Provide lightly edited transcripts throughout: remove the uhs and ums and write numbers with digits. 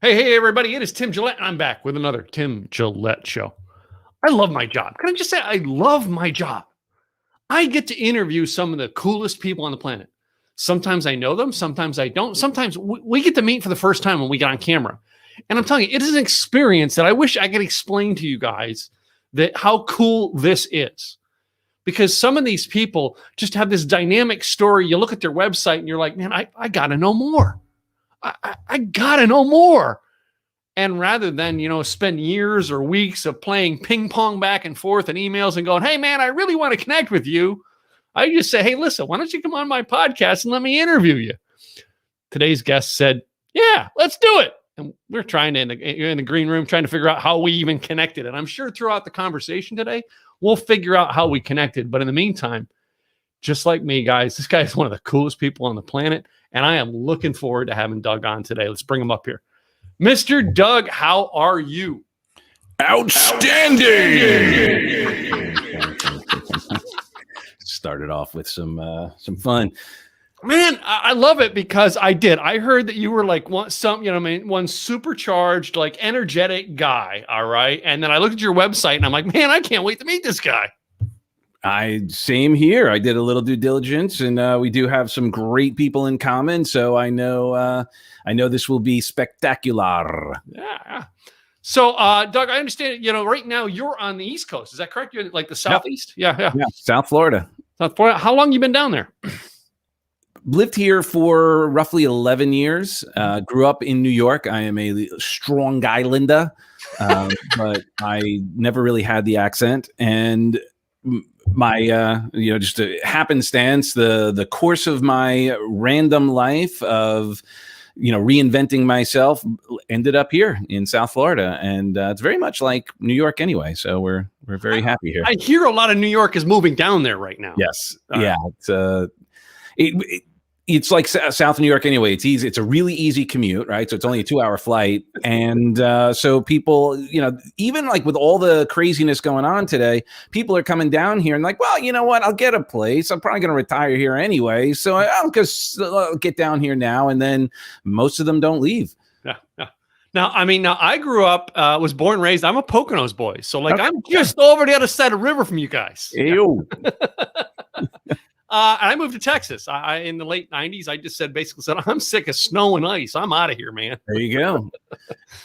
Hey, everybody. It is Tim Gillette. I'm back with another Tim Gillette Show. I love my job. Can I just say I love my job? I get to interview some of the coolest people on the planet. Sometimes I know them. Sometimes I don't. Sometimes we get to meet for the first time when we get on camera. And I'm telling you, it is an experience that I wish I could explain to you guys that how cool this is. Because some of these people just have this dynamic story. You look at their website and you're like, man, I got to know more. I got to know more. And rather than, spend years or weeks of playing ping pong back and forth and emails and going, hey, man, I really want to connect with you. I just say, hey, listen, why don't you come on my podcast and let me interview you? Today's guest said, yeah, let's do it. And we're trying to, in the green room, trying to figure out how we even connected. And I'm sure throughout the conversation today, we'll figure out how we connected. But in the meantime, just like me, guys, this guy is one of the coolest people on the planet. And I am looking forward to having Dug on today. Let's bring him up here. Mr. Dug, how are you? Outstanding! Started off with some fun. Man, I love it because I heard that you were like one supercharged, like energetic guy. All right. And then I looked at your website and I'm like, man, I can't wait to meet this guy. Same here. I did a little due diligence, and we do have some great people in common. So I know this will be spectacular. Yeah. So, Dug, I understand. Right now you're on the East Coast. Is that correct? You're in, like the Southeast. Yep. Yeah. South Florida. South Florida. How long you been down there? Lived here for roughly 11 years. Grew up in New York. I am a strong Islander, but I never really had the accent. And my just a happenstance, the course of my random life of reinventing myself ended up here in South Florida, and it's very much like New York anyway, so we're very happy here. I hear a lot of New York is moving down there right now. Yes. It's like South New York anyway. It's easy. It's a really easy commute, right? So it's only a 2-hour flight. And so people, even like with all the craziness going on today, people are coming down here and like, well, you know what? I'll get a place. I'm probably going to retire here anyway. So I'll just get down here now. And then most of them don't leave. Yeah. Now I grew up, was born and raised. I'm a Poconos boy. So I'm just over the other side of the river from you guys. Ew. And I moved to Texas. I in the late 90s, I just basically said, I'm sick of snow and ice. I'm out of here, man. There you go.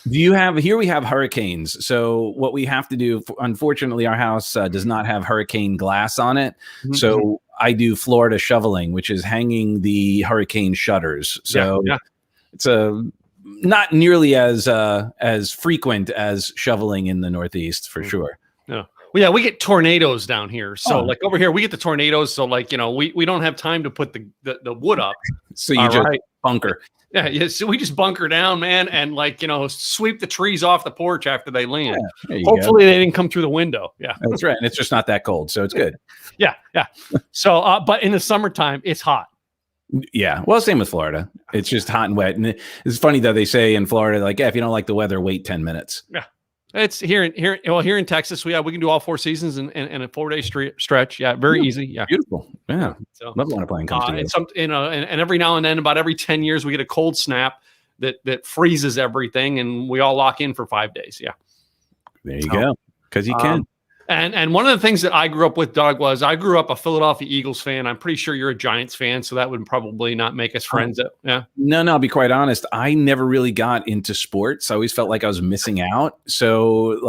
Here we have hurricanes. So what we have to do, unfortunately, our house does not have hurricane glass on it. Mm-hmm. So I do Florida shoveling, which is hanging the hurricane shutters. So it's not nearly as frequent as shoveling in the Northeast for sure. No. Well, yeah, we get tornadoes down here. So like over here, we get the tornadoes. So we don't have time to put the wood up. So you just bunker. Yeah. So we just bunker down, man, and sweep the trees off the porch after they land. Yeah, hopefully they didn't come through the window. Yeah, that's right. And it's just not that cold, so it's good. Yeah. So, but in the summertime, it's hot. Yeah. Well, same with Florida. It's just hot and wet. And it's funny that they say in Florida, like, if you don't like the weather, wait 10 minutes. Yeah. It's here in Texas. We can do all 4 seasons in a 4-day stretch. Yeah, very easy. Yeah, beautiful. Yeah, so, love when a plane comes together. And every now and then, about every 10 years, we get a cold snap that freezes everything, and we all lock in for 5 days. Yeah, there you go. Because you can. And one of the things that I grew up with, Doug, was I grew up a Philadelphia Eagles fan. I'm pretty sure you're a Giants fan, so that would probably not make us friends. Yeah. No, I'll be quite honest. I never really got into sports. I always felt like I was missing out. So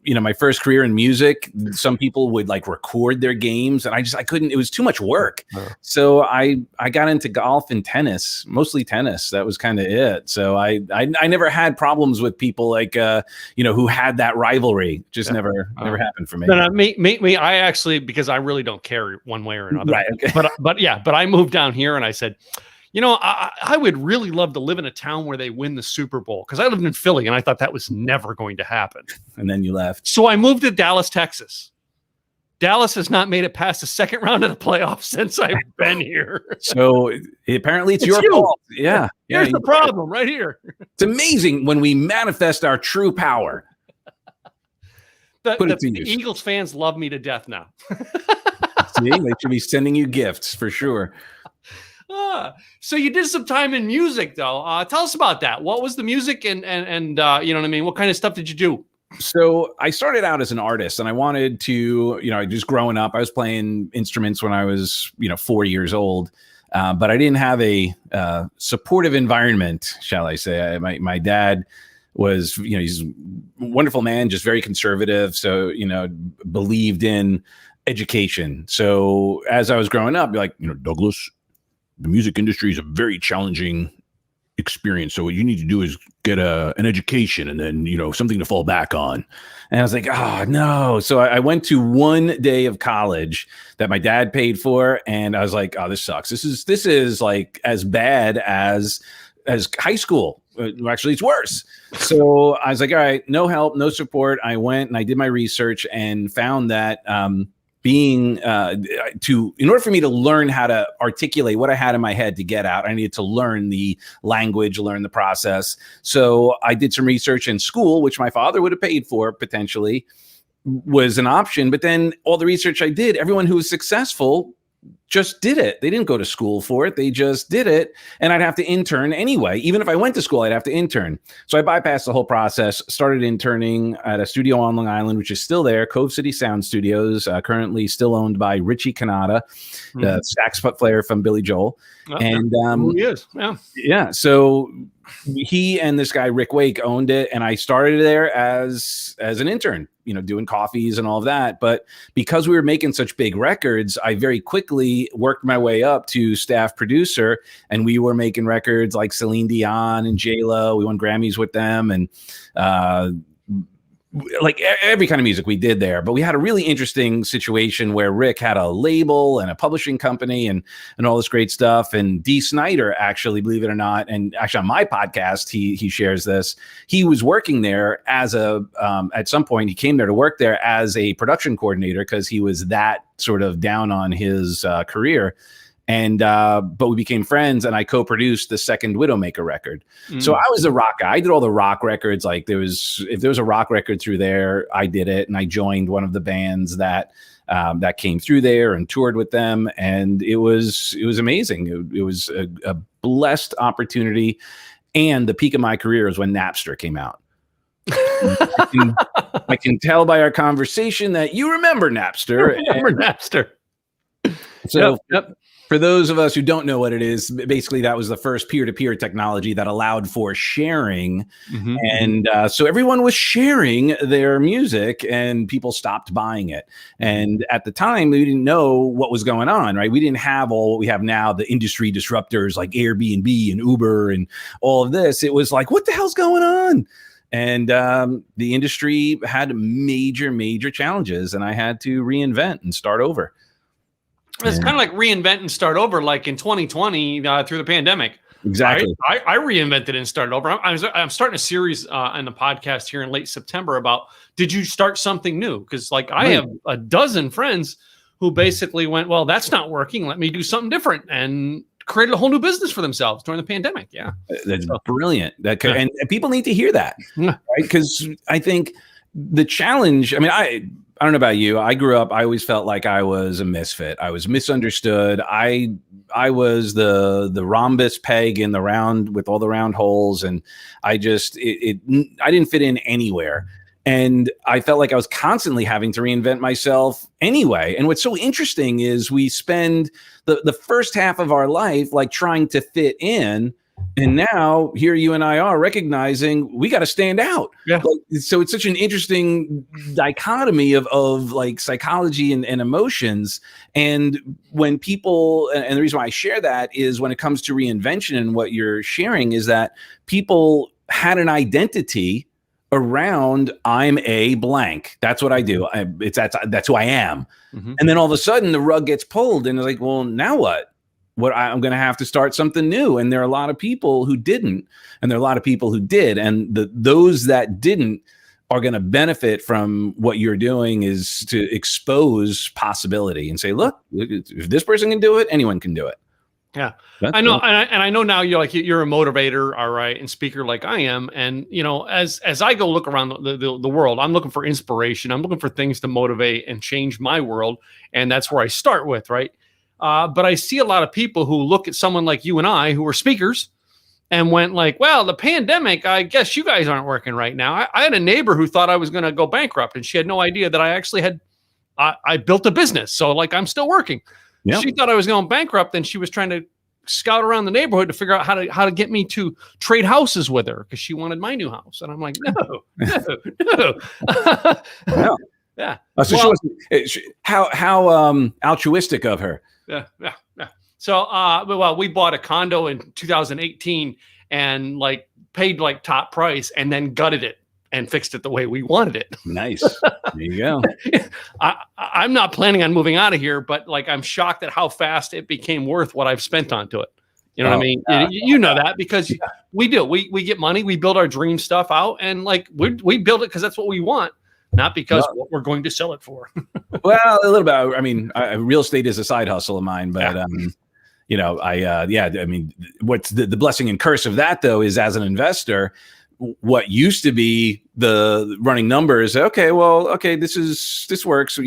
my first career in music, some people would record their games, and I couldn't. It was too much work. So I got into golf and tennis, mostly tennis. That was kind of it. So I never had problems with people who had that rivalry. Just never happened for me. No, me. I actually, because I really don't care one way or another. Right. Okay. But I moved down here and I said, I would really love to live in a town where they win the Super Bowl, because I lived in Philly and I thought that was never going to happen. And then you left. So I moved to Dallas, Texas. Dallas has not made it past the second round of the playoffs since I've been here. So apparently it's your fault. Yeah. Here's the problem right here. It's amazing when we manifest our true power. The Eagles fans love me to death now. See, they should be sending you gifts for sure. So you did some time in music, though. Tell us about that. What was the music, and you know what I mean? What kind of stuff did you do? So I started out as an artist, and I wanted to, just growing up, I was playing instruments when I was, 4 years old. But I didn't have a supportive environment, shall I say. My dad was, he's a wonderful man, just very conservative. So, believed in education. So as I was growing up, like, Douglas, the music industry is a very challenging experience. So what you need to do is get an education and then, something to fall back on. And I was like, oh, no. So I went to one day of college that my dad paid for. And I was like, oh, this sucks. This is like as bad as high school. Actually, it's worse. So I was like, all right, no help, no support. I went and I did my research and found that in order for me to learn how to articulate what I had in my head to get out, I needed to learn the language, learn the process. So I did some research in school, which my father would have paid for potentially, was an option. But then all the research I did, everyone who was successful just did it. They didn't go to school for it. They just did it. And I'd have to intern anyway. Even if I went to school, I'd have to intern. So I bypassed the whole process, started interning at a studio on Long Island, which is still there, Cove City Sound Studios, currently still owned by Richie Canada, the sax player from Billy Joel. Oh, and he is. Yeah. Yeah. So he and this guy, Rick Wake, owned it. And I started there as an intern, doing coffees and all of that. But because we were making such big records, I very quickly worked my way up to staff producer. And we were making records like Celine Dion and J-Lo. We won Grammys with them. And like every kind of music we did there. But we had a really interesting situation where Rick had a label and a publishing company and all this great stuff. And Dee Snider, actually, believe it or not, and actually on my podcast, he shares this. He was working there as at some point, he came there to work there as a production coordinator because he was that sort of down on his career. And but we became friends, and I co-produced the second Widowmaker record. So I was a rock guy. I did all the rock records. Like if there was a rock record through there, I did it, and I joined one of the bands that came through there and toured with them, and it was amazing. It was a blessed opportunity, and the peak of my career is when Napster came out. I can tell by our conversation that you remember Napster. Napster. So. Yep. For those of us who don't know what it is, basically that was the first peer-to-peer technology that allowed for sharing. And so everyone was sharing their music and people stopped buying it. And at the time, we didn't know what was going on, right? We didn't have all what we have now, the industry disruptors like Airbnb and Uber and all of this. It was like, what the hell's going on? And the industry had major, major challenges, and I had to reinvent and start over. It's kind of like reinvent and start over, like in 2020 through the pandemic. Exactly. I reinvented and started over. I'm starting a series on the podcast here in late September about, did you start something new? Because I have a dozen friends who basically went, well, that's not working. Let me do something different, and created a whole new business for themselves during the pandemic. Yeah. That's brilliant. And people need to hear that, right? Because I think the challenge, I don't know about you. I grew up, I always felt like I was a misfit. I was misunderstood. I was the rhombus peg in the round with all the round holes. And I just, I didn't fit in anywhere. And I felt like I was constantly having to reinvent myself anyway. And what's so interesting is we spend the first half of our life like trying to fit in. And now here you and I are recognizing we got to stand out. Yeah. So it's such an interesting dichotomy of like psychology and emotions. And when people, and the reason why I share that is when it comes to reinvention, and what you're sharing is that people had an identity around, I'm a blank. That's what I do. That's who I am. And then all of a sudden the rug gets pulled and it's like, well, now what? I'm going to have to start something new. And there are a lot of people who didn't, and there are a lot of people who did. And those that didn't are going to benefit from what you're doing, is to expose possibility and say, look, if this person can do it, anyone can do it. Yeah, I know. And I know now you're a motivator, all right, and speaker like I am. And, as I go look around the world, I'm looking for inspiration. I'm looking for things to motivate and change my world. And that's where I start with, right? But I see a lot of people who look at someone like you and I, who are speakers, and went like, well, the pandemic, I guess you guys aren't working right now. I had a neighbor who thought I was going to go bankrupt, and she had no idea that I actually had, I built a business. So like, I'm still working. Yep. She thought I was going bankrupt, and she was trying to scout around the neighborhood to figure out how to get me to trade houses with her, because she wanted my new house. And I'm like, no. Yeah. So how altruistic of her. Yeah. So, we bought a condo in 2018 and like paid like top price, and then gutted it and fixed it the way we wanted it. Nice. There you go. I'm not planning on moving out of here, but like, I'm shocked at how fast it became worth what I've spent onto it. You know what I mean? You know that, because we do. We get money, we build our dream stuff out, and like we build it because that's what we want, not because what we're going to sell it for. Well, a little bit. I mean, real estate is a side hustle of mine, but I mean, what's the blessing and curse of that though is, as an investor, what used to be the running numbers, this works,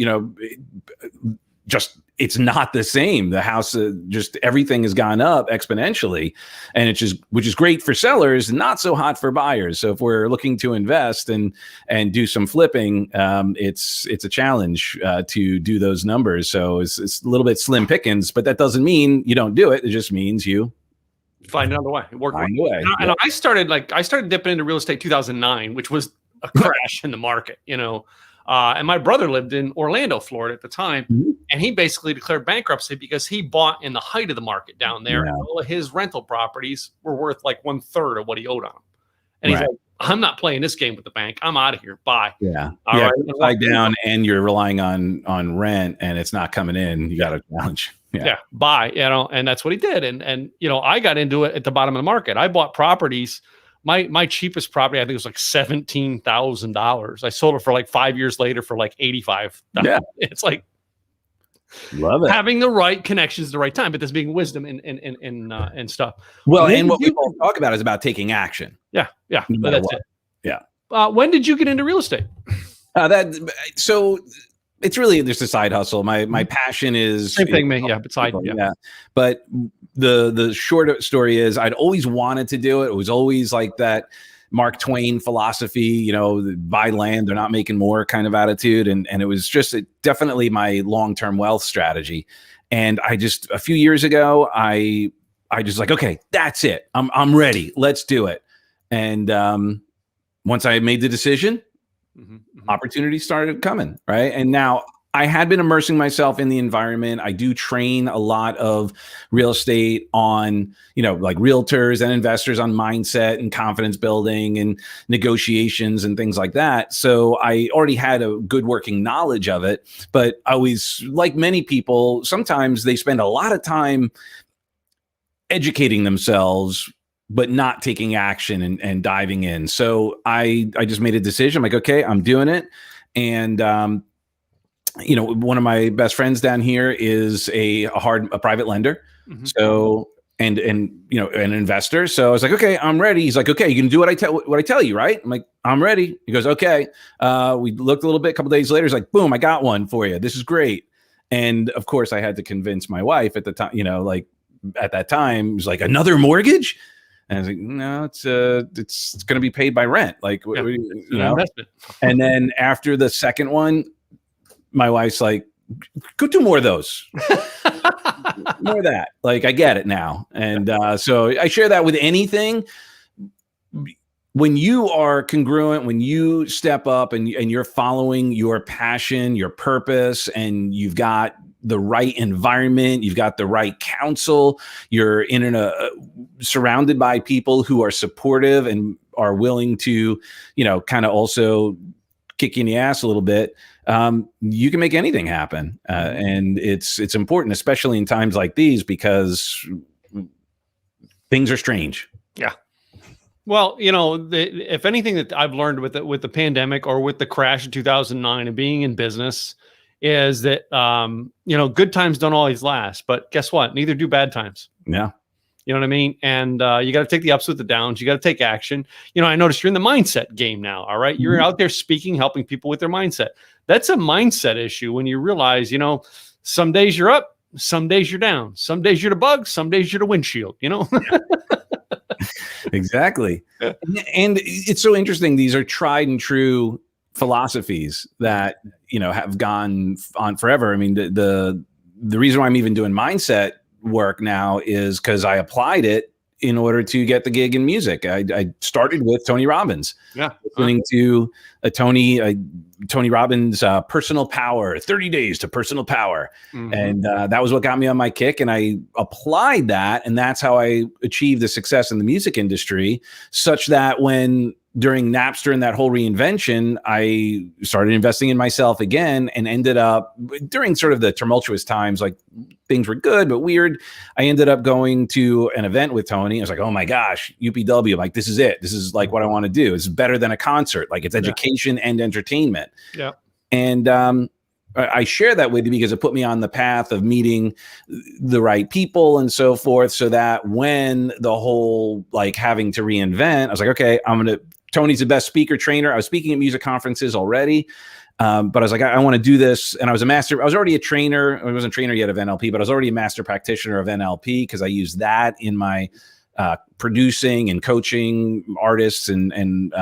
just it's not the same. The house, just everything has gone up exponentially, and which is great for sellers, not so hot for buyers. So if we're looking to invest and do some flipping, it's a challenge to do those numbers. So it's a little bit slim pickings, but that doesn't mean you don't do it. It just means you find another way. Find a way. And I started dipping into real estate 2009, which was a crash in the market, and my brother lived in Orlando, Florida at the time, and he basically declared bankruptcy because he bought in the height of the market down there. And all of his rental properties were worth like 1/3 of what he owed on them. And he's like, I'm not playing this game with the bank. I'm out of here. Bye. Yeah. Right. Down, and you're relying on rent, and it's not coming in. You got a challenge. Yeah. Bye. And that's what he did. And I got into it at the bottom of the market. I bought properties. My cheapest property, I think, was like $17,000. I sold it for like 5 years later for like $85,000. Yeah. It's like, love it. Having the right connections at the right time, but there's being wisdom and stuff. Well, and what we all talk about is about taking action. Yeah. No that's it. Yeah. When did you get into real estate? So it's really just a side hustle. My passion is same thing, man. Yeah, beside But the short story is, I'd always wanted to do it. It was always like that Mark Twain philosophy, buy land, they're not making more kind of attitude. And it was just definitely my long-term wealth strategy. And a few years ago, I just like, okay, that's it. I'm ready. Let's do it. And once I made the decision, opportunities started coming, right? And now I had been immersing myself in the environment. I do train a lot of real estate on, like realtors and investors on mindset and confidence building and negotiations and things like that. So I already had a good working knowledge of it, but I always, like many people, sometimes they spend a lot of time educating themselves, but not taking action and diving in. So I just made a decision. I'm like, okay, I'm doing it. And, one of my best friends down here is a private lender. So, and an investor. So I was like, okay, I'm ready. He's like, okay, you can do what I tell you, right? I'm like, I'm ready. He goes, okay. We looked a little bit, a couple days later, he's like, boom, I got one for you. This is great. And of course I had to convince my wife at the time, like at that time, it was like, another mortgage? And I was like, no, it's going to be paid by rent. Like, investment. And then after the second one, my wife's like, go do more of those. More of that. Like, I get it now. And so I share that with anything. When you are congruent, when you step up and you're following your passion, your purpose, and you've got the right environment, you've got the right counsel, you're in surrounded by people who are supportive and are willing to, kind of also kick you in the ass a little bit, you can make anything happen. And it's important, especially in times like these, because things are strange. Yeah. Well, if anything that I've learned with the pandemic or with the crash in 2009 and being in business is that, good times don't always last, but guess what? Neither do bad times. Yeah. You know what I mean? And you got to take the ups with the downs. You got to take action. I noticed you're in the mindset game now. All right. You're out there speaking, helping people with their mindset. That's a mindset issue when you realize, some days you're up, Some days you're down. Some days you're the bug. Some days you're the windshield, you know? Exactly. And it's so interesting. These are tried and true philosophies that, have gone on forever. I mean, the reason why I'm even doing mindset work now is because I applied it in order to get the gig in music. I started with Tony Robbins. Yeah. Listening to Tony Robbins, Personal Power, 30 Days to Personal Power. Mm-hmm. And that was what got me on my kick. And I applied that. And that's how I achieved the success in the music industry, such that when during Napster and that whole reinvention, I started investing in myself again and ended up during sort of the tumultuous times, like things were good, but weird. I ended up going to an event with Tony. I was like, oh my gosh, UPW. I'm like, this is it. This is like what I want to do. It's better than a concert. Like it's education and entertainment. Yeah. And I share that with you because it put me on the path of meeting the right people and so forth. So that when the whole like having to reinvent, I was like, okay, Tony's the best speaker trainer. I was speaking at music conferences already. But I was like, I want to do this. And I was already a trainer. I wasn't a trainer yet of NLP, but I was already a master practitioner of NLP because I use that in my producing and coaching artists and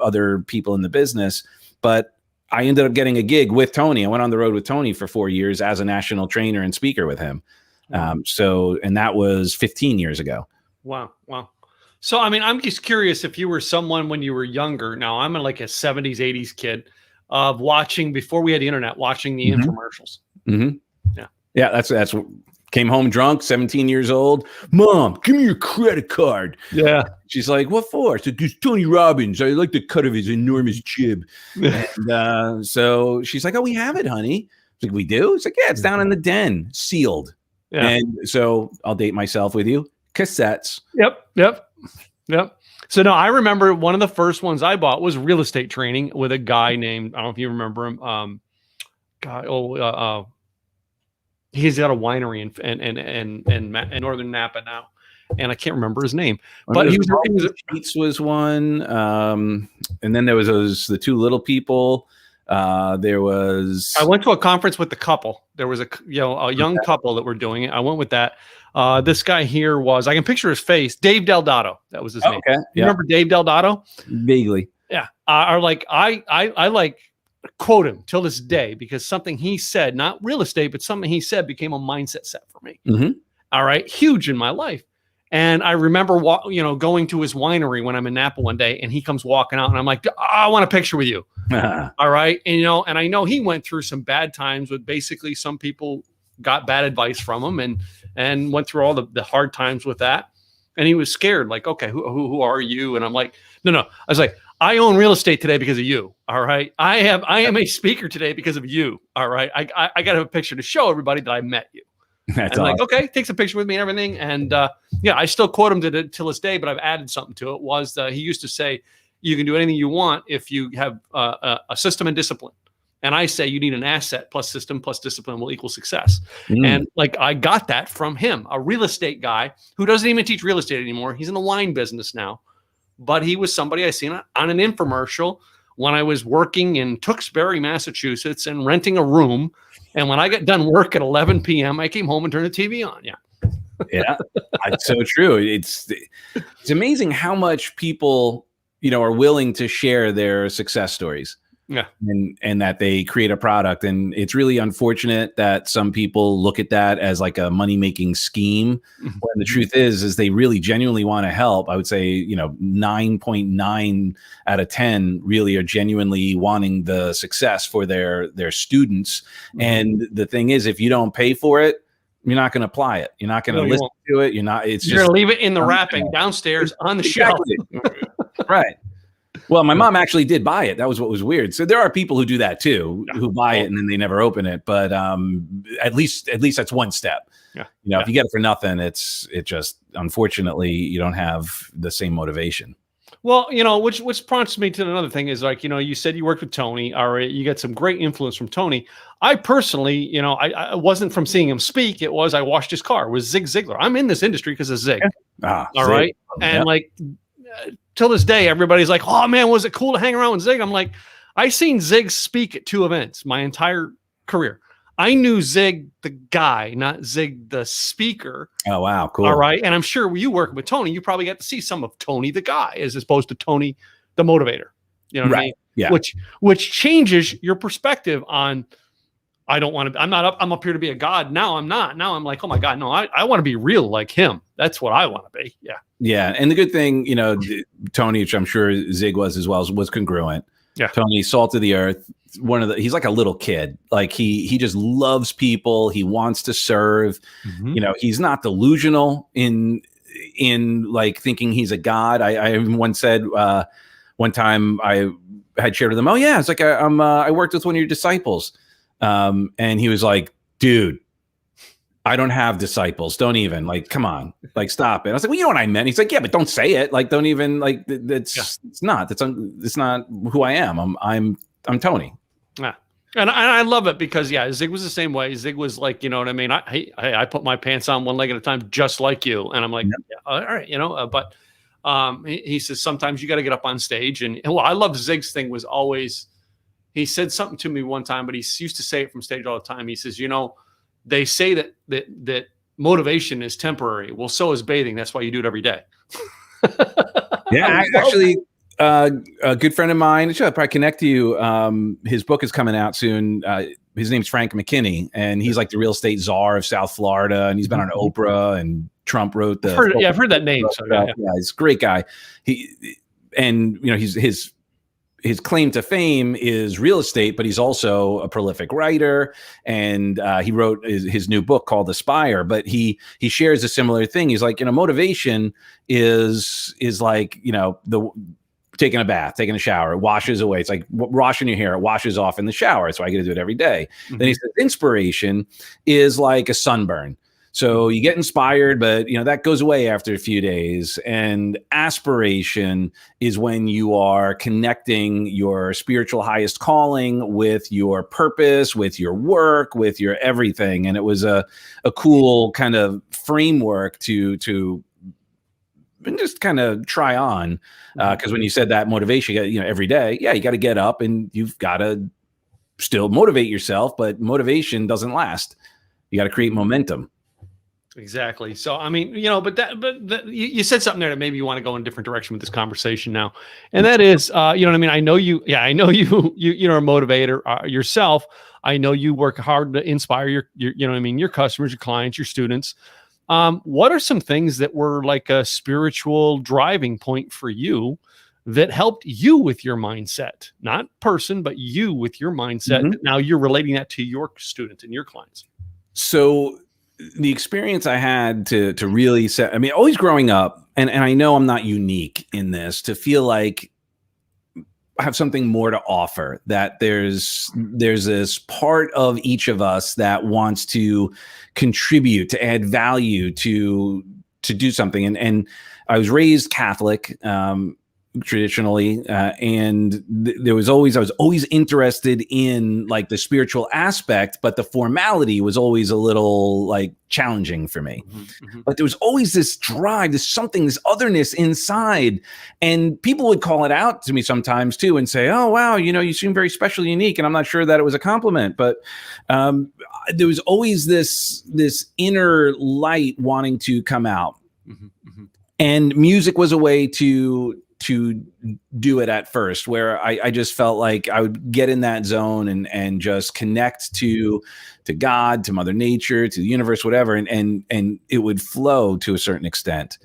other people in the business. But I ended up getting a gig with Tony. I went on the road with Tony for 4 years as a national trainer and speaker with him. And that was 15 years ago. Wow. So, I mean, I'm just curious if you were someone when you were younger. Now, I'm like a 70s, 80s kid of watching, before we had the internet, watching the infomercials. Mm-hmm. Yeah. That's what came home drunk, 17 years old. Mom, give me your credit card. Yeah. She's like, what for? I said, "There's Tony Robbins. I like the cut of his enormous jib." And so she's like, oh, we have it, honey. I was like, we do? It's like, yeah, it's down in the den, sealed. Yeah. And so I'll date myself with you. Cassettes. Yep. So no, I remember one of the first ones I bought was real estate training with a guy named, I don't know if you remember him. He's got a winery in Northern Napa now, and I can't remember his name. But he was one, and then there was the two little people. There was. I went to a conference with the couple. There was a young couple that were doing it. I went with that. This guy here I can picture his face. Dave Deldato. That was his name. Okay. You remember Dave Deldato? Vaguely. Yeah. I like quote him till this day because something he said, not real estate, but something he said became a mindset set for me. Mm-hmm. All right. Huge in my life. And I remember, going to his winery when I'm in Napa one day and he comes walking out and I'm like, I want a picture with you. All right. And, and I know he went through some bad times with basically some people got bad advice from him and went through all the hard times with that. And he was scared, like, okay, who are you? And I'm like, no. I was like, I own real estate today because of you. All right. I am a speaker today because of you. All right. I got to have a picture to show everybody that I met you. That's awesome. Like, okay, takes a picture with me and everything. And I still quote him till this day, but I've added something to it. He used to say, you can do anything you want if you have a system and discipline. And I say you need an asset plus system plus discipline will equal success. And like I got that from him, a real estate guy who doesn't even teach real estate anymore. He's in the wine business now, but he was somebody I seen on an infomercial when I was working in Tewksbury, Massachusetts and renting a room. And when I got done work at 11 p.m., I came home and turned the TV on. Yeah. Yeah, that's so true. It's amazing how much people, are willing to share their success stories. Yeah. And that they create a product. And it's really unfortunate that some people look at that as like a money-making scheme. Mm-hmm. When the truth is they really genuinely want to help. I would say, 9.9 out of 10 really are genuinely wanting the success for their students. Mm-hmm. And the thing is, if you don't pay for it, you're not going to apply it. You're not going to listen to it. You're going to leave it in the wrapping downstairs on the shelf. Right. Well, my mom actually did buy it. That was what was weird. So there are people who do that too, who buy it and then they never open it. But at least that's one step. Yeah. If you get it for nothing, it just unfortunately you don't have the same motivation. Well, which prompts me to another thing is like, you said you worked with Tony. All right, you got some great influence from Tony. I personally, I wasn't from seeing him speak. It was I washed his car. It was Zig Ziglar. I'm in this industry because of Zig. All Zig. Right, and like. Till this day, everybody's like, oh man, was it cool to hang around with Zig? I'm like, I seen Zig speak at 2 events my entire career. I knew Zig the guy, not Zig the speaker. Oh, wow. Cool. All right. And I'm sure you work with Tony, you probably got to see some of Tony the guy as opposed to Tony the motivator. You know what I mean? Yeah. Which changes your perspective on, I don't want to, I'm up here to be a god. Now I'm not. Now I'm like, oh my God, no, I want to be real like him. That's what I want to be. Yeah. Yeah. And the good thing, you know, Tony, which I'm sure Zig was as well, was congruent. Yeah. Tony, salt of the earth. He's like a little kid. Like he just loves people. He wants to serve. Mm-hmm. You know, he's not delusional in like thinking he's a god. I once said one time I had shared with him, oh yeah, it's like I worked with one of your disciples. And he was like, dude, I don't have disciples. Don't even, like, come on, like, stop it. I was like, well, you know what I meant? He's like, yeah, but don't say it. Like, don't even, like, it's not who I am. I'm Tony. Yeah. And I love it because, yeah, Zig was the same way. Zig was like, you know what I mean? I put my pants on one leg at a time, just like you. And I'm like, yeah, all right, you know, but he says, sometimes you got to get up on stage. And well, I love Zig's thing was always, he said something to me one time, but he used to say it from stage all the time. He says, you know, they say that motivation is temporary. Well, so is bathing. That's why you do it every day. Yeah, actually, a good friend of mine, I'll probably connect to you. His book is coming out soon. His name's Frank McKinney, and he's like the real estate czar of South Florida. And he's been on Oprah, and Trump wrote the. I've heard that name. So, yeah, he's a great guy. And you know, his claim to fame is real estate, but he's also a prolific writer, and he wrote his new book called Aspire. But he shares a similar thing. He's like, you know, motivation is like, you know, taking a bath, taking a shower, it washes away. It's like washing your hair, it washes off in the shower. So I get to do it every day. Mm-hmm. Then he says inspiration is like a sunburn. So you get inspired, but you know that goes away after a few days. And aspiration is when you are connecting your spiritual highest calling with your purpose, with your work, with your everything. And it was a cool kind of framework to just kind of try on. Because when you said that motivation, you know, every day, yeah, you got to get up and you've got to still motivate yourself, but motivation doesn't last. You got to create momentum. Exactly. So, I mean, you know, but you said something there that maybe you want to go in a different direction with this conversation now. And that is, you know what I mean? I know you're a motivator yourself. I know you work hard to inspire you know what I mean? Your customers, your clients, your students. What are some things that were like a spiritual driving point for you that helped you with your mindset, not person, but you with your mindset. Mm-hmm. Now you're relating that to your students and your clients. So the experience I had to really set, I mean, always growing up, and I know I'm not unique in this, to feel like I have something more to offer, that there's this part of each of us that wants to contribute, to add value, to do something. And I was raised Catholic, traditionally, and I was always interested in like the spiritual aspect, but the formality was always a little like challenging for me. Mm-hmm, mm-hmm. But there was always this drive, this otherness inside, and people would call it out to me sometimes too and say, oh wow, you know, you seem very special, unique. And I'm not sure that it was a compliment, but there was always this inner light wanting to come out. Mm-hmm, mm-hmm. And music was a way to do it at first, where I just felt like I would get in that zone and just connect to God, to Mother Nature, to the universe, whatever, and it would flow to a certain extent.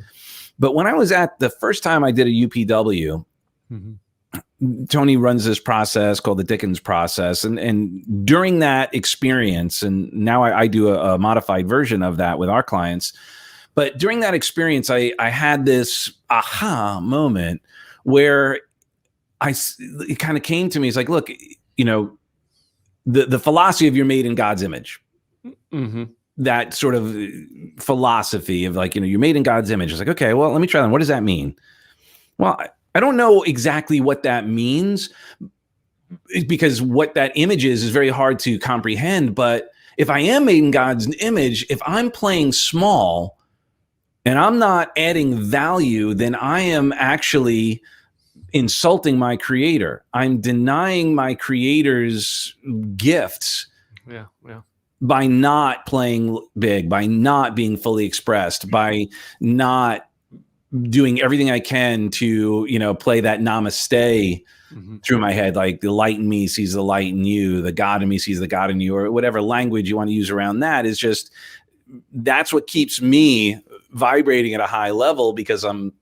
But when I was at the first time I did a UPW, mm-hmm. Tony runs this process called the Dickens process, and during that experience, and now I do a modified version of that with our clients. But during that experience, I had this aha moment where it kind of came to me. It's like, look, you know, the philosophy of you're made in God's image, mm-hmm. that sort of philosophy of like, you know, you're made in God's image. It's like, okay, well, let me try that. What does that mean? Well, I don't know exactly what that means, because what that image is very hard to comprehend. But if I am made in God's image, if I'm playing small and I'm not adding value, then I am actually insulting my creator. I'm denying my creator's gifts. Yeah, yeah. by not playing big, by not being fully expressed, by not doing everything I can to, play that namaste through my head, like the light in me sees the light in you, the God in me sees the God in you, or whatever language you want to use around that, is just, that's what keeps me vibrating at a high level, because I'm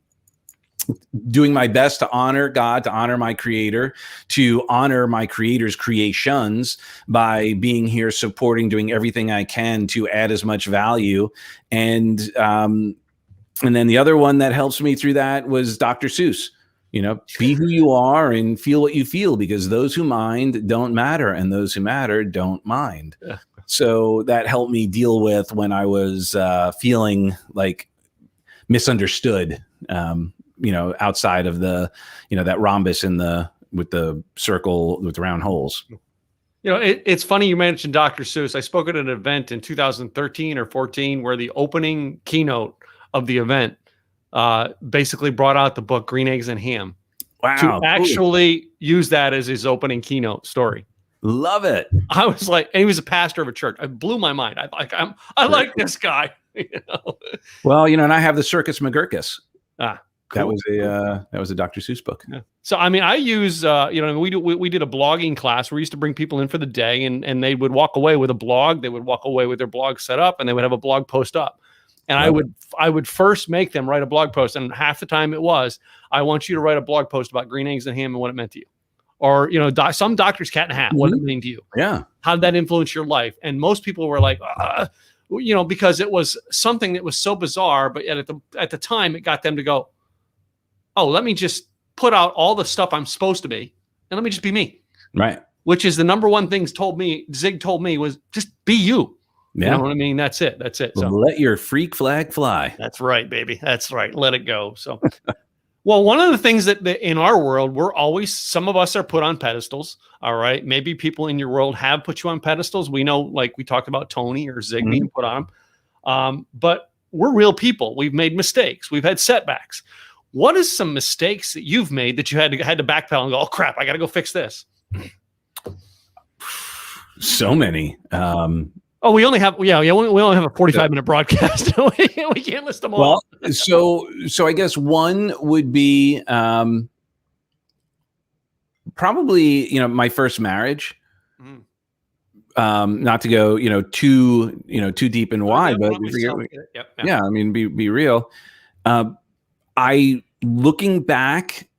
doing my best to honor God, to honor my creator, to honor my creator's creations by being here, supporting, doing everything I can to add as much value. And then the other one that helps me through that was Dr. Seuss. Be who you are and feel what you feel, because those who mind don't matter, and those who matter don't mind. Yeah. So that helped me deal with when I was feeling like misunderstood, outside of the, that rhombus with the circle with the round holes. It's funny you mentioned Dr. Seuss. I spoke at an event in 2013 or 14 where the opening keynote of the event basically brought out the book Green Eggs and Ham. Wow. To actually use that as his opening keynote story. Love it. I was like, and he was a pastor of a church. It blew my mind. I like this guy. Well, and I have the Circus McGurkus. Cool. That was a Dr. Seuss book. Yeah. So I mean, I use we did a blogging class where we used to bring people in for the day, and they would walk away with a blog. They would walk away with their blog set up, and they would have a blog post up. And I would first make them write a blog post, and half the time it was, I want you to write a blog post about green eggs and ham and what it meant to you. Or, some doctor's cat in a hat, what did it mean to you? Yeah. How did that influence your life? And most people were like, because it was something that was so bizarre, but yet at the time it got them to go, oh, let me just put out all the stuff I'm supposed to be, and let me just be me. Right. Which is the number one thing Zig told me was just be you. Yeah. You know what I mean? That's it. So let your freak flag fly. That's right, baby. That's right. Let it go. So, well, one of the things that in our world, some of us are put on pedestals. All right. Maybe people in your world have put you on pedestals. We know, like we talked about Tony or Zig being put on them. But we're real people. We've made mistakes. We've had setbacks. What is some mistakes that you've made that you had to backpedal and go, oh crap, I got to go fix this? So many. Oh, we only have we only have a 45-minute broadcast. We can't list them all. Well, so I guess one would be probably my first marriage. Not to go too deep and wide, but I mean be real. Looking back,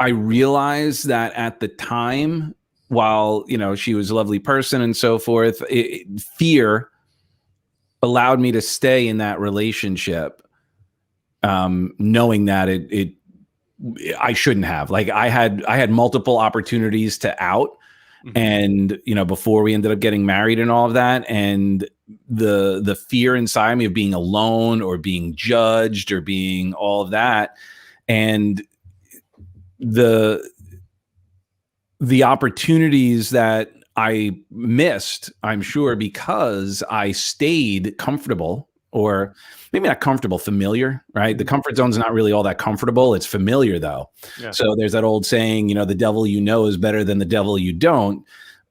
I realized that at the time, while she was a lovely person and so forth, fear allowed me to stay in that relationship, knowing that I shouldn't have. Like I had multiple opportunities to out, and before we ended up getting married and all of that, and the fear inside me of being alone or being judged or being all of that, and the opportunities that I missed, I'm sure, because I stayed comfortable, or maybe not comfortable, familiar, right? The comfort zone's not really all that comfortable. It's familiar though. Yeah. So there's that old saying, the devil you know is better than the devil you don't.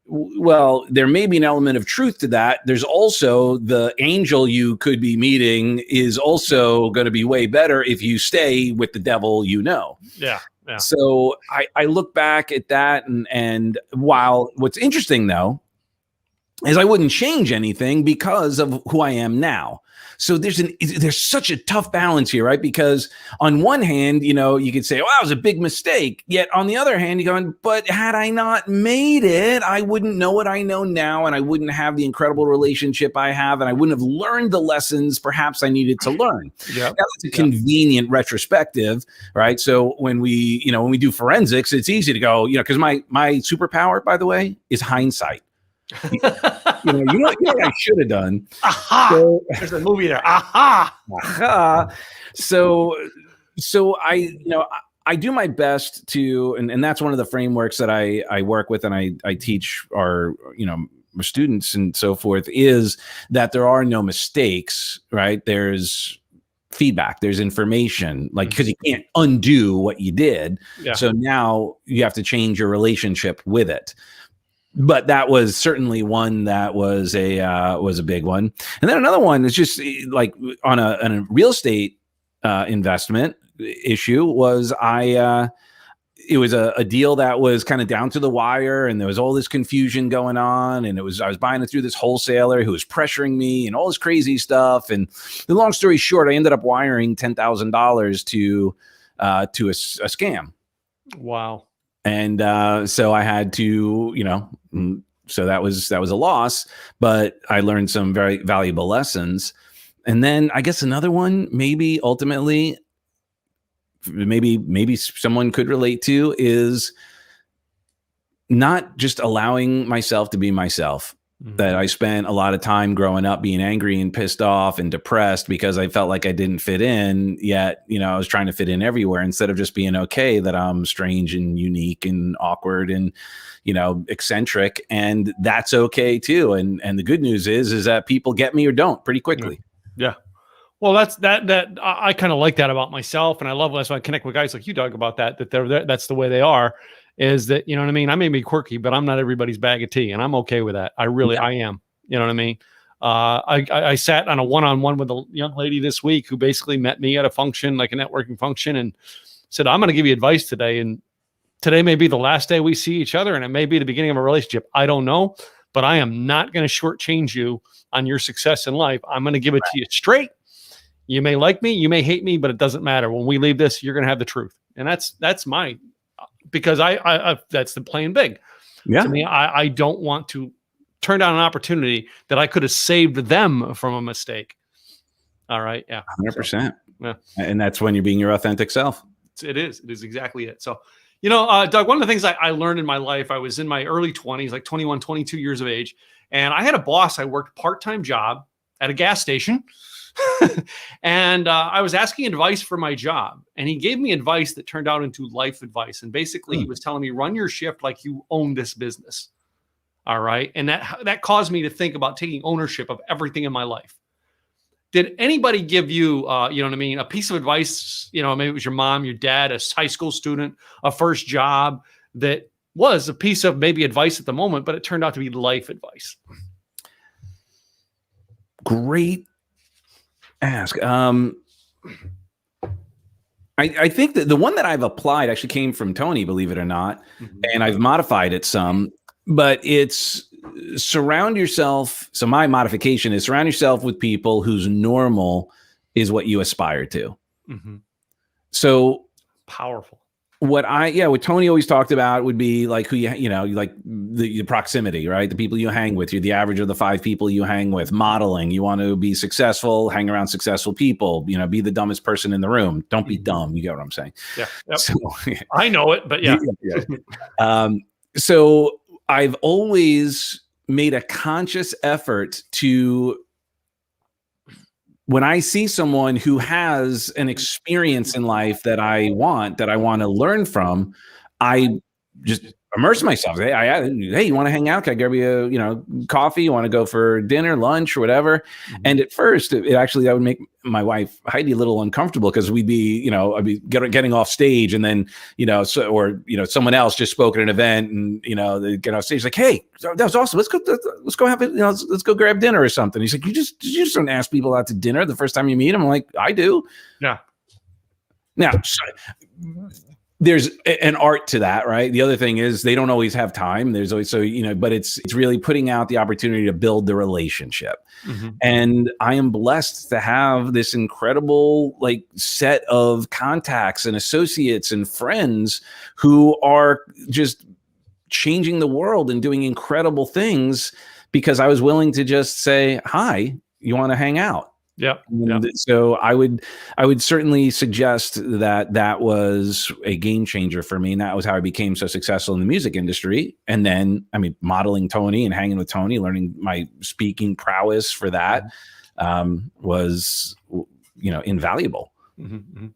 Well, there may be an element of truth to that. There's also the angel you could be meeting is also going to be way better if you stay with the devil Yeah. Yeah. So I look back at that, and while what's interesting though is I wouldn't change anything because of who I am now. So there's such a tough balance here, right? Because on one hand, you could say, "Oh, that was a big mistake." Yet on the other hand, you're going, "But had I not made it, I wouldn't know what I know now, and I wouldn't have the incredible relationship I have, and I wouldn't have learned the lessons perhaps I needed to learn." Yeah, that's a convenient retrospective, right? So when we do forensics, it's easy to go, because my superpower, by the way, is hindsight. You know what I should have done. Aha! So, there's a movie there. Aha! Aha! So I do my best to, and that's one of the frameworks that I work with and I teach our students and so forth, is that there are no mistakes, right? There's feedback, there's information, like, because you can't undo what you did. Yeah. So now you have to change your relationship with it. but that was certainly one that was a big one. And then another one is just like on a real estate investment issue was it was a deal that was kind of down to the wire, and there was all this confusion going on, and I was buying it through this wholesaler who was pressuring me and all this crazy stuff. And the long story short, I ended up wiring $10,000 to a scam. Wow. And so I had to, so that was a loss, but I learned some very valuable lessons. And then I guess another one, maybe ultimately, maybe someone could relate to, is not just allowing myself to be myself. Mm-hmm. That I spent a lot of time growing up being angry and pissed off and depressed because I felt like I didn't fit in, yet, I was trying to fit in everywhere instead of just being okay that I'm strange and unique and awkward and, eccentric. And that's okay too. And the good news is that people get me or don't pretty quickly. Yeah. Well, that's that I kind of like that about myself. And I love that's why I connect with guys like you, Doug, about that that's the way they are. Is that, you know what I mean? I may be quirky, but I'm not everybody's bag of tea, and I'm okay with that. I am. You know what I mean? I sat on a one-on-one with a young lady this week who basically met me at a function, like a networking function, and said, I'm going to give you advice today. And today may be the last day we see each other, and it may be the beginning of a relationship. I don't know, but I am not going to shortchange you on your success in life. I'm going to give it to you straight. You may like me, you may hate me, but it doesn't matter. When we leave this, you're going to have the truth. And that's my, because I that's the playing big. Yeah. To me, I don't want to turn down an opportunity that I could have saved them from a mistake. All right. Yeah. 100%. Yeah. And that's when you're being your authentic self. It is exactly it. So, Doug, one of the things I learned in my life, I was in my early 20s, like 21, 22 years of age. And I had a boss. I worked a part-time job at a gas station. And I was asking advice for my job, and he gave me advice that turned out into life advice. And basically he was telling me, run your shift like you own this business. All right. And that caused me to think about taking ownership of everything in my life. Did anybody give you, a piece of advice, maybe it was your mom, your dad, a high school student, a first job that was a piece of maybe advice at the moment, but it turned out to be life advice? Great ask. I think that the one that I've applied actually came from Tony, believe it or not, and I've modified it some, but it's surround yourself. So my modification is surround yourself with people whose normal is what you aspire to. Mm-hmm. So powerful. What Tony always talked about would be like who like the proximity, right? The people you hang with. You're the average of the 5 people you hang with. Modeling. You want to be successful, hang around successful people. Be the dumbest person in the room. Don't be dumb. You get what I'm saying? Yeah. Yep. So, I know it, but yeah. So I've always made a conscious effort to, when I see someone who has an experience in life that I want to learn from, I just immerse myself. Hey, you want to hang out? Can I grab you a, coffee? You want to go for dinner, lunch, or whatever? Mm-hmm. And at first, that would make my wife Heidi a little uncomfortable because we'd be, I'd be getting off stage, and then someone else just spoke at an event, and they get off stage like, hey, that was awesome. Let's go have it. Let's go grab dinner or something. He's like, you just don't ask people out to dinner the first time you meet them. I'm like, I do. Yeah. Now, there's an art to that, right? The other thing is they don't always have time. There's always, but it's really putting out the opportunity to build the relationship. Mm-hmm. And I am blessed to have this incredible set of contacts and associates and friends who are just changing the world and doing incredible things because I was willing to just say, hi, you want to hang out? Yeah. So I would certainly suggest that was a game changer for me. And that was how I became so successful in the music industry. And then, modeling Tony and hanging with Tony, learning my speaking prowess for that was, invaluable. Mm-hmm.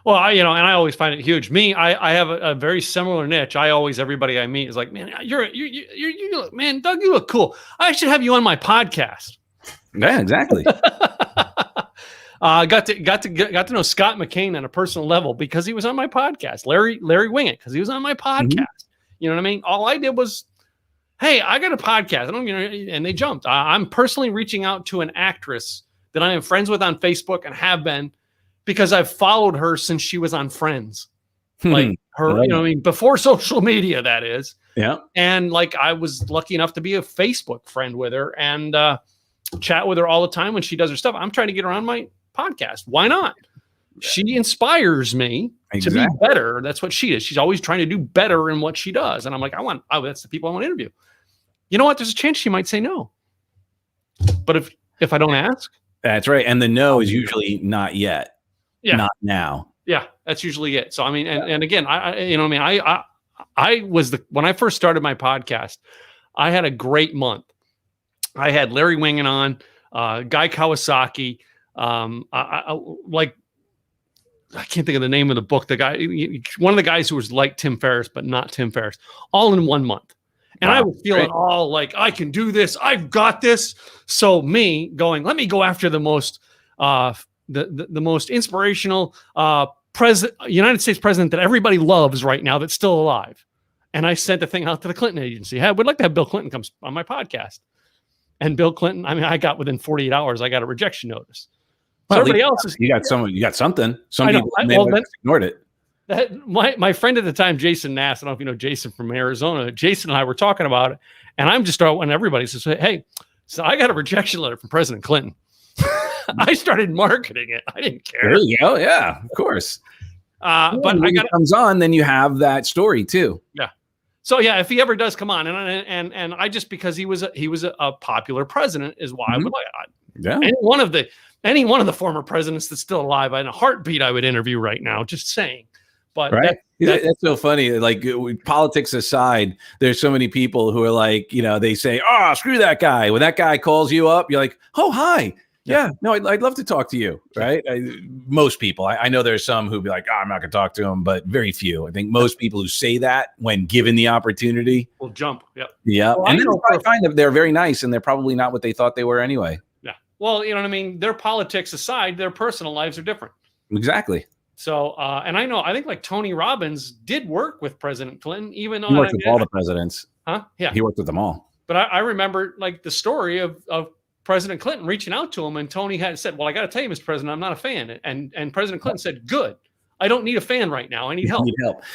Well, and I always find it huge. I have a very similar niche. Everybody I meet is like, man, you man, Doug, you look cool. I should have you on my podcast. Yeah, exactly. Got to know Scott McCain on a personal level because he was on my podcast. Larry Wingett because he was on my podcast. Mm-hmm. You know what I mean? All I did was, hey, I got a podcast. I don't, and they jumped. I'm personally reaching out to an actress that I am friends with on Facebook and have been because I've followed her since she was on Friends. Like her, before social media, that is. Yeah. And like I was lucky enough to be a Facebook friend with her and chat with her all the time when she does her stuff. I'm trying to get her on my podcast. Why not? She inspires me to be better. That's what she is. She's always trying to do better in what she does. And I'm like, that's the people I want to interview. You know what? There's a chance she might say no. But if I don't ask. That's right. And the no is usually not yet. Yeah. Not now. Yeah. That's usually it. So, I mean, and again, I was when I first started my podcast, I had a great month. I had Larry Wingen on, Guy Kawasaki. I can't think of the name of the book. The guy, one of the guys who was like Tim Ferriss, but not Tim Ferriss, all in 1 month. And I was feeling all like, I can do this. I've got this. So me going, let me go after the most, the most inspirational United States president that everybody loves right now that's still alive. And I sent the thing out to the Clinton agency. Hey, I would like to have Bill Clinton come on my podcast. And Bill Clinton, I got within 48 hours, I got a rejection notice. So everybody else is you got something. Some people ignored it. My friend at the time, Jason Nass, I don't know if you know Jason from Arizona. Jason and I were talking about it, and I'm just starting when everybody says, "Hey, so I got a rejection letter from President Clinton." I started marketing it. I didn't care. There you go. Yeah, of course. But when it comes on, then you have that story too. Yeah. So yeah, if he ever does come on, and I just because he was a popular president is why I would like. Yeah. Any one of the former presidents that's still alive, in a heartbeat, I would interview right now. Just saying. But that's so funny. Like politics aside, there's so many people who are like, they say, "Oh, screw that guy." When that guy calls you up, you're like, "Oh, hi. Yeah, no, I'd love to talk to you." Right? Most people. I know there's some who be like, "Oh, I'm not going to talk to him," but very few. I think most people who say that when given the opportunity will jump. Yep. Yeah. Well, and then I find that they're very nice, and they're probably not what they thought they were anyway. Well, you know what I mean? Their politics aside, their personal lives are different. Exactly. So, and I think like Tony Robbins did work with President Clinton, even though he worked with all the presidents. Huh? Yeah. He worked with them all. But I remember like the story of President Clinton reaching out to him, and Tony had said, "Well, I got to tell you, Mr. President, I'm not a fan." And President Clinton said, "Good. I don't need a fan right now. I need help."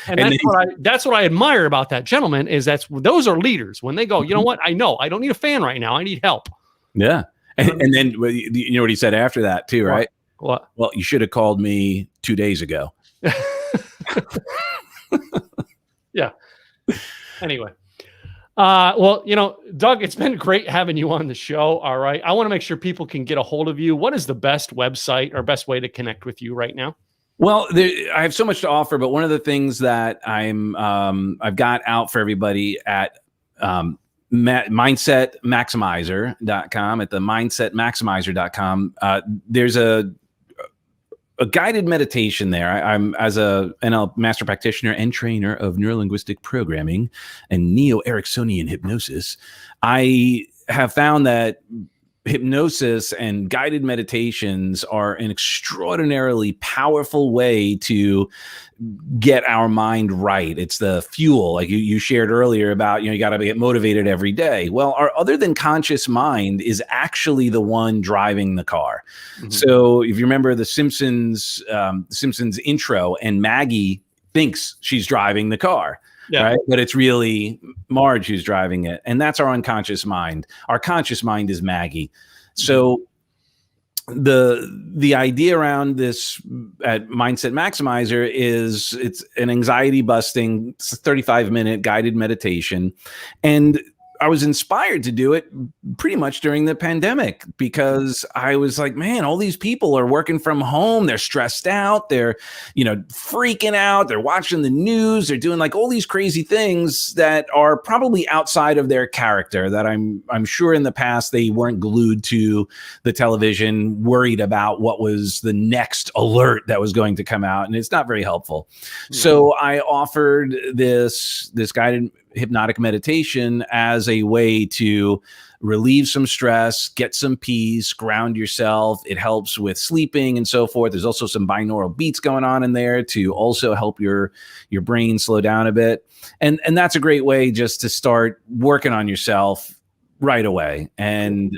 And that's what I admire about that gentleman is those are leaders. When they go, you know what? I don't need a fan right now. I need help. Yeah. And then you know what he said after that too, right? What? Well, you should have called me 2 days ago. Yeah. Anyway. Well, Doug, it's been great having you on the show. All right. I want to make sure people can get a hold of you. What is the best website or best way to connect with you right now? Well, I have so much to offer, but one of the things that I've got out for everybody at mindsetmaximizer.com, at the mindsetmaximizer.com, there's a guided meditation there. I'm as a NL master practitioner and trainer of neurolinguistic programming and neo-Ericksonian hypnosis. I have found that hypnosis and guided meditations are an extraordinarily powerful way to get our mind right. It's the fuel, like you shared earlier about, you got to get motivated every day. Well, our other than conscious mind is actually the one driving the car. Mm-hmm. So if you remember the Simpsons intro, and Maggie thinks she's driving the car. Yeah. Right. But it's really Marge who's driving it. And that's our unconscious mind. Our conscious mind is Maggie. So the idea around this at Mindset Maximizer is it's an anxiety busting 35-minute guided meditation. And I was inspired to do it pretty much during the pandemic because I was like, man, all these people are working from home. They're stressed out. They're, freaking out. They're watching the news. They're doing like all these crazy things that are probably outside of their character that I'm sure in the past they weren't glued to the television, worried about what was the next alert that was going to come out. And it's not very helpful. Mm-hmm. So I offered this guided hypnotic meditation as as a way to relieve some stress, get some peace, ground yourself. It helps with sleeping and so forth. There's also some binaural beats going on in there to also help your brain slow down a bit. And that's a great way just to start working on yourself right away. And,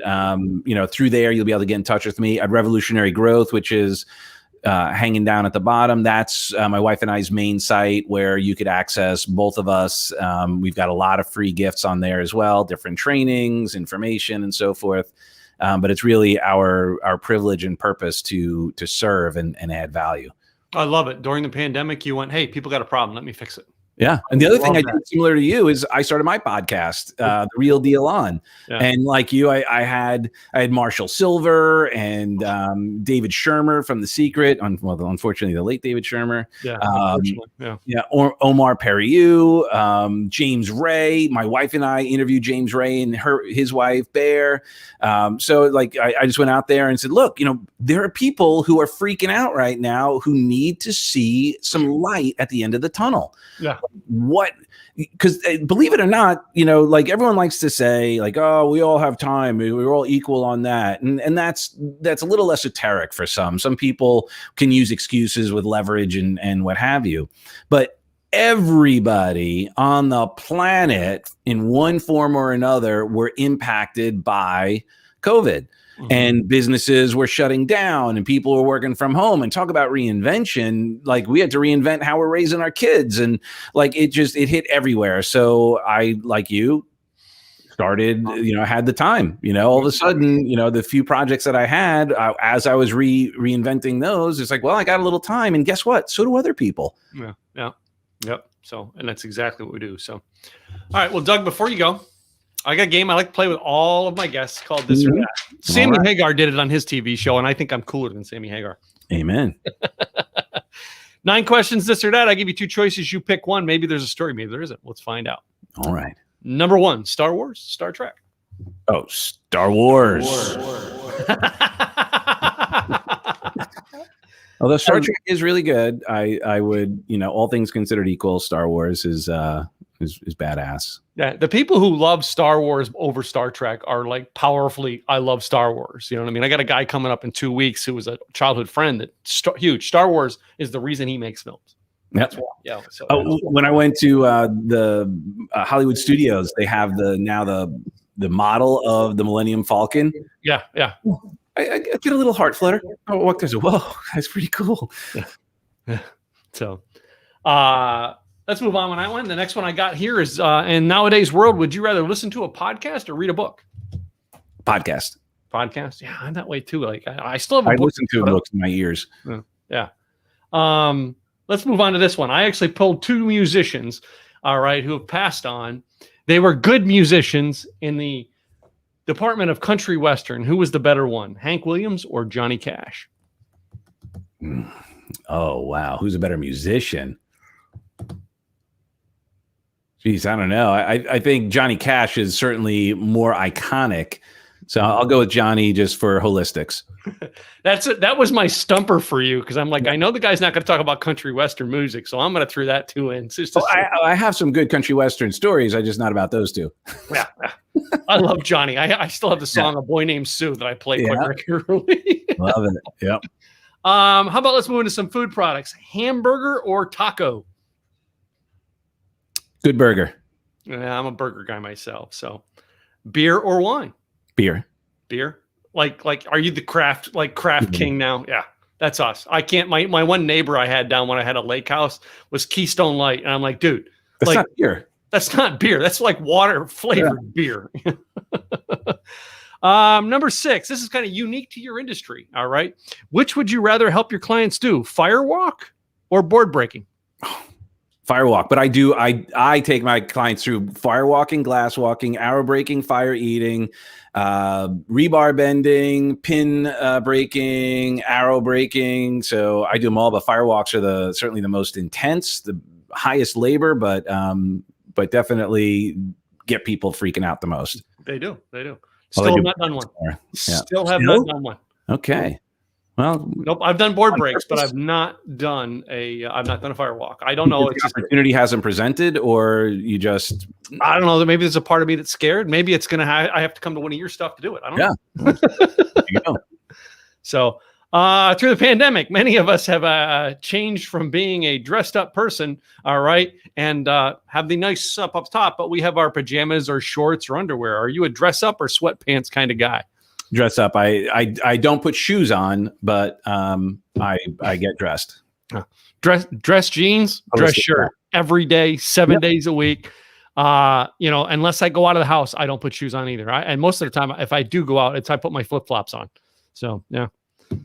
through there, you'll be able to get in touch with me at Revolutionary Growth, which is hanging down at the bottom. That's my wife and I's main site where you could access both of us. We've got a lot of free gifts on there as well, different trainings, information, and so forth. But it's really our privilege and purpose to serve and add value. I love it. During the pandemic, you went, hey, people got a problem. Let me fix it. Yeah. And the other thing I did similar to you is I started my podcast, The Real Deal On. Yeah. And like you, I had Marshall Silver and David Shermer from The Secret. Unfortunately, the late David Shermer. Yeah. Omar Periu, James Ray. My wife and I interviewed James Ray and his wife, Bear. So like I just went out there and said, look, there are people who are freaking out right now who need to see some light at the end of the tunnel. Yeah. Because believe it or not, like everyone likes to say like, oh, we all have time. We're all equal on that. And that's a little esoteric for some. Some people can use excuses with leverage and what have you. But everybody on the planet in one form or another were impacted by COVID. And businesses were shutting down and people were working from home. And talk about reinvention. Like we had to reinvent how we're raising our kids. And like it hit everywhere. So I, like you, started, had the time, all of a sudden, the few projects that I had, as I was reinventing those, it's like, well, I got a little time. And guess what? So do other people. Yeah. Yep. So, and that's exactly what we do. So, all right. Well, Doug, before you go, I got a game I like to play with all of my guests called This or That. Sammy Hagar did it on his TV show, and I think I'm cooler than Sammy Hagar. Amen. 9 questions, this or that. I give you 2 choices. You pick one. Maybe there's a story. Maybe there isn't. Let's find out. All right. Number 1, Star Wars, Star Trek. Oh, Star Wars. Although Star Trek is really good, I would, all things considered equal, Star Wars is badass. Yeah, the people who love Star Wars over Star Trek are like powerfully, I love Star Wars. You know what I mean? I got a guy coming up in 2 weeks who was a childhood friend that huge. Star Wars is the reason he makes films. That's why. Yeah. So when I went to the Hollywood Studios, they have the model of the Millennium Falcon. Yeah. Yeah. I get a little heart flutter. I walk there, whoa, that's pretty cool. Yeah. So, let's move on. When I went, the next one I got here is in nowadays world, would you rather listen to a podcast or read a book? Podcast. Yeah, I'm that way too. Like I still have a book. I listen to books in my ears. Yeah. Let's move on to this one. I actually pulled 2 musicians, all right, who have passed on. They were good musicians in the department of country western. Who was the better one, Hank Williams or Johnny Cash? Oh, wow. Who's a better musician? Geez, I don't know. I think Johnny Cash is certainly more iconic. So I'll go with Johnny just for holistics. That was my stumper for you because I'm like, I know the guy's not going to talk about country western music, so I'm going to throw that 2 in. I have some good country western stories. I just not about those 2. Yeah, I love Johnny. I still have the song "A Boy Named Sue" that I play quite regularly. Love it. Yep. How about let's move into some food products? Hamburger or taco? Good burger. Yeah, I'm a burger guy myself. So, beer or wine? Beer. Like, are you the craft king now? Yeah, that's us. I can't. My one neighbor I had down when I had a lake house was Keystone Light, and I'm like, dude, that's not beer. That's not beer. That's like water flavored beer. Number 6. This is kind of unique to your industry. All right. Which would you rather help your clients do? Firewalk or board breaking? Firewalk, but I take my clients through firewalking, glass walking, arrow breaking, fire eating, rebar bending, pin breaking, arrow breaking. So I do them all, but firewalks are certainly the most intense, the highest labor, but definitely get people freaking out the most. They do. Still have not done one. Yeah. Still have not done one. Okay. Well, Nope. I've done board breaks, but I've not done a firewalk. I don't know. It's just opportunity hasn't presented, or you just, I don't know. Maybe there's a part of me that's scared. Maybe it's going to, I have to come to one of your stuff to do it. I don't know. There you go. So, through the pandemic, many of us have changed from being a dressed up person, all right, and have the nice up top, but we have our pajamas or shorts or underwear. Are you a dress up or sweatpants kind of guy? Dress up. I don't put shoes on, but I get dressed. Dress jeans, dress shirt every day, 7 days a week. Unless I go out of the house, I don't put shoes on either. And most of the time, if I do go out, I put my flip flops on. So yeah.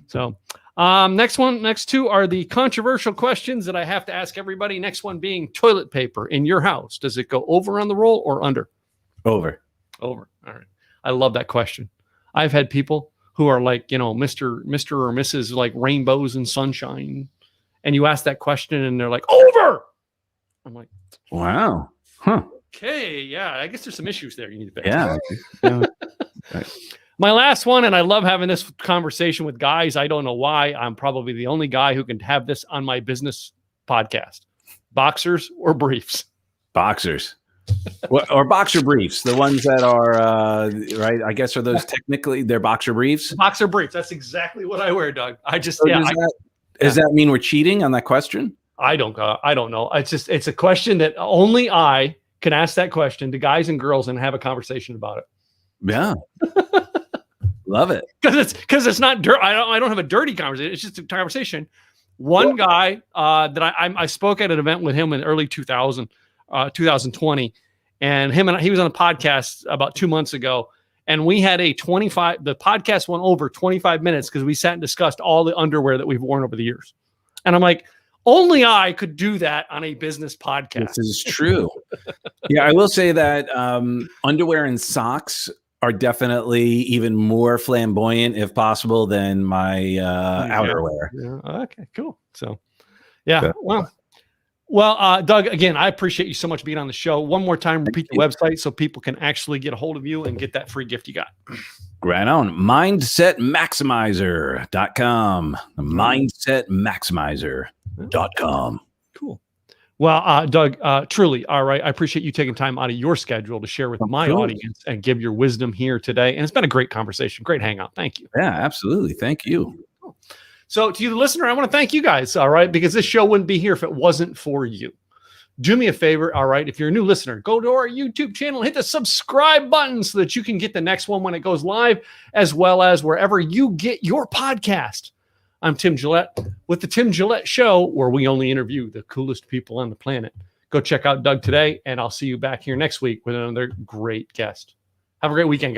So next two are the controversial questions that I have to ask everybody. Next one being toilet paper in your house. Does it go over on the roll or under? Over. All right. I love that question. I've had people who are like, Mr. or Mrs. like rainbows and sunshine. And you ask that question and they're like, over. I'm like, wow. Huh. Okay. Yeah. I guess there's some issues there you need to fix. Yeah. Right. My last one, and I love having this conversation with guys. I don't know why. I'm probably the only guy who can have this on my business podcast. Boxers or briefs? Boxers. Or boxer briefs. The ones that are, right, I guess, are those technically, they're boxer briefs? Boxer briefs. That's exactly what I wear, Doug. Does that mean we're cheating on that question? I don't know. It's a question that only I can ask that question to guys and girls and have a conversation about it. Yeah. Love it. Because it's not dirt. I don't have a dirty conversation. It's just a conversation. One guy that I spoke at an event with him in early 2020, and he was on a podcast about 2 months ago, and we had the podcast went over 25 minutes because we sat and discussed all the underwear that we've worn over the years. And I'm like, only I could do that on a business podcast. This is true. Yeah, I will say that underwear and socks are definitely even more flamboyant, if possible, than my outerwear. Yeah. Okay, cool. So, yeah. Well, Doug, again, I appreciate you so much being on the show. One more time, repeat the website so people can actually get a hold of you and get that free gift you got. Right on. Mindsetmaximizer.com. Mindsetmaximizer.com. Cool. Well, Doug, truly, all right. I appreciate you taking time out of your schedule to share with my audience and give your wisdom here today. And it's been a great conversation, great hangout. Thank you. Yeah, absolutely. Thank you. So to you, the listener, I want to thank you guys, all right, because this show wouldn't be here if it wasn't for you. Do me a favor, all right, if you're a new listener, go to our YouTube channel, hit the subscribe button so that you can get the next one when it goes live, as well as wherever you get your podcast. I'm Tim Gillette with the Tim Gillette Show, where we only interview the coolest people on the planet. Go check out Doug today, and I'll see you back here next week with another great guest. Have a great weekend, guys.